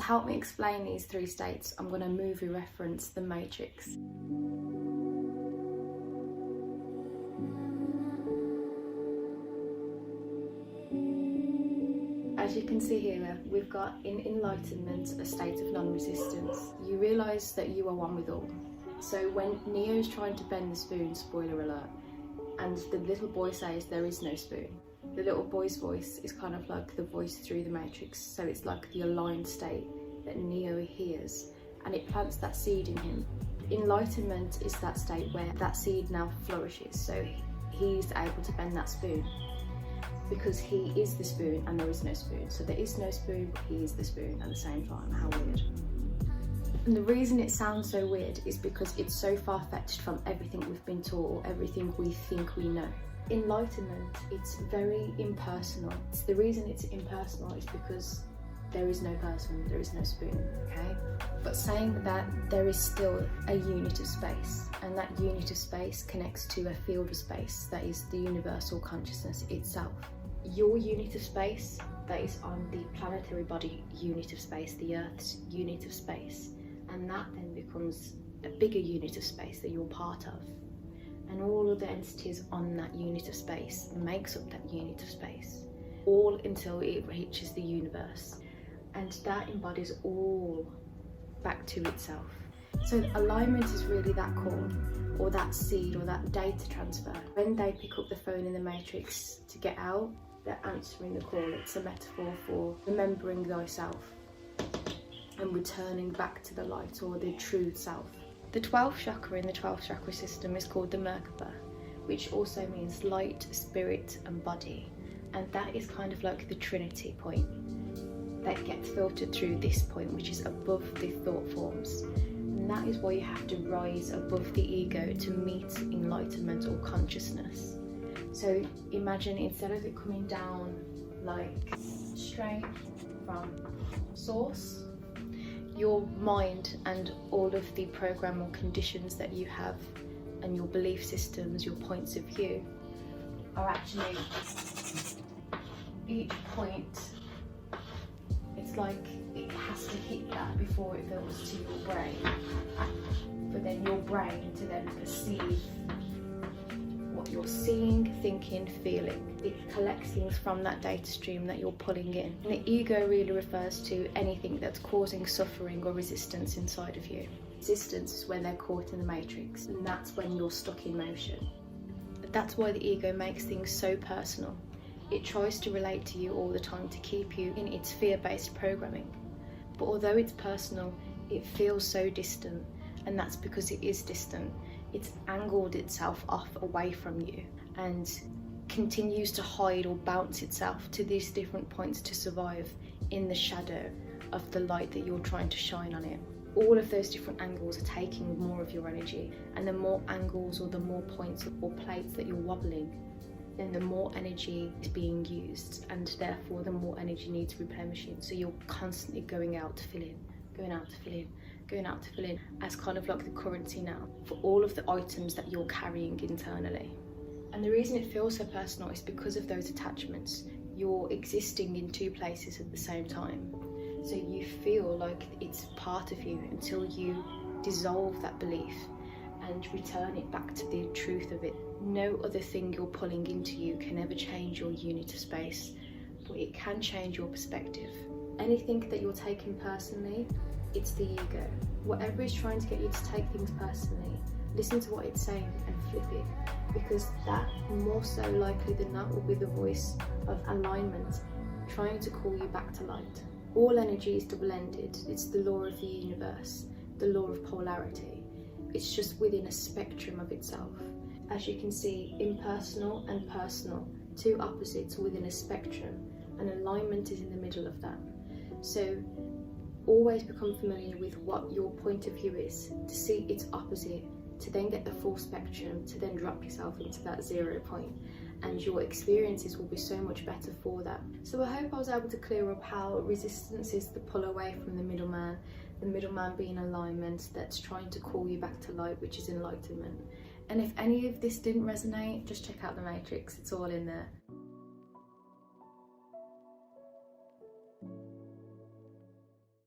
To help me explain these three states, I'm going to movie reference The Matrix. As you can see here, we've got in Enlightenment a state of non-resistance. You realise that you are one with all. So when Neo's trying to bend the spoon, spoiler alert, and the little boy says there is no spoon, the little boy's voice is kind of like the voice through the Matrix. So it's like the aligned state that Neo hears, and it plants that seed in him. Enlightenment is that state where that seed now flourishes. So he's able to bend that spoon, because he is the spoon and there is no spoon. So there is no spoon, but he is the spoon at the same time. How weird. And the reason it sounds so weird is because it's so far-fetched from everything we've been taught, or everything we think we know. Enlightenment, it's very impersonal. The reason it's impersonal is because there is no person, there is no spoon, okay? But saying that, there is still a unit of space, and that unit of space connects to a field of space that is the universal consciousness itself. Your unit of space, that is on the planetary body unit of space, the Earth's unit of space, and that then becomes a bigger unit of space that you're part of. And all of the entities on that unit of space makes up that unit of space, all until it reaches the universe. And that embodies all back to itself. So alignment is really that call, or that seed, or that data transfer. When they pick up the phone in the Matrix to get out, they're answering the call. It's a metaphor for remembering thyself and returning back to the light, or the true self. The 12th chakra in the 12th chakra system is called the Merkaba, which also means light, spirit and body. And that is kind of like the Trinity point that gets filtered through this point, which is above the thought forms. And that is why you have to rise above the ego to meet enlightenment or consciousness. So imagine, instead of it coming down like straight from source, your mind and all of the program or conditions that you have, and your belief systems, your points of view, are actually, each point, it's like it has to hit that before it goes to your brain, for then your brain to then perceive what you're seeing, thinking, feeling. It collects things from that data stream that you're pulling in. And the ego really refers to anything that's causing suffering or resistance inside of you. Resistance is when they're caught in the matrix, and that's when you're stuck in motion. But that's why the ego makes things so personal. It tries to relate to you all the time to keep you in its fear-based programming. But although it's personal, it feels so distant, and that's because it is distant. It's angled itself off away from you and continues to hide or bounce itself to these different points to survive in the shadow of the light that you're trying to shine on it. All of those different angles are taking more of your energy, and the more angles or the more points or plates that you're wobbling, then the more energy is being used, and therefore the more energy needs replenishing. So you're constantly going out to fill in, going out to fill in, going out to fill in, as kind of like the currency now for all of the items that you're carrying internally. And the reason it feels so personal is because of those attachments. You're existing in two places at the same time. So you feel like it's part of you until you dissolve that belief and return it back to the truth of it. No other thing you're pulling into you can ever change your unit of space, but it can change your perspective. Anything that you're taking personally, it's the ego. Whatever is trying to get you to take things personally, listen to what it's saying and flip it, because that, more so likely than not, will be the voice of alignment trying to call you back to light. All energy is double-ended. It's the law of the universe, the law of polarity. It's just within a spectrum of itself. As you can see, impersonal and personal, two opposites within a spectrum, and alignment is in the middle of that. So always become familiar with what your point of view is, to see its opposite, to then get the full spectrum, to then drop yourself into that 0 point, and your experiences will be so much better for that. So I hope I was able to clear up how resistance is the pull away from the middleman being alignment that's trying to call you back to light, which is enlightenment. And if any of this didn't resonate, just check out The Matrix, it's all in there.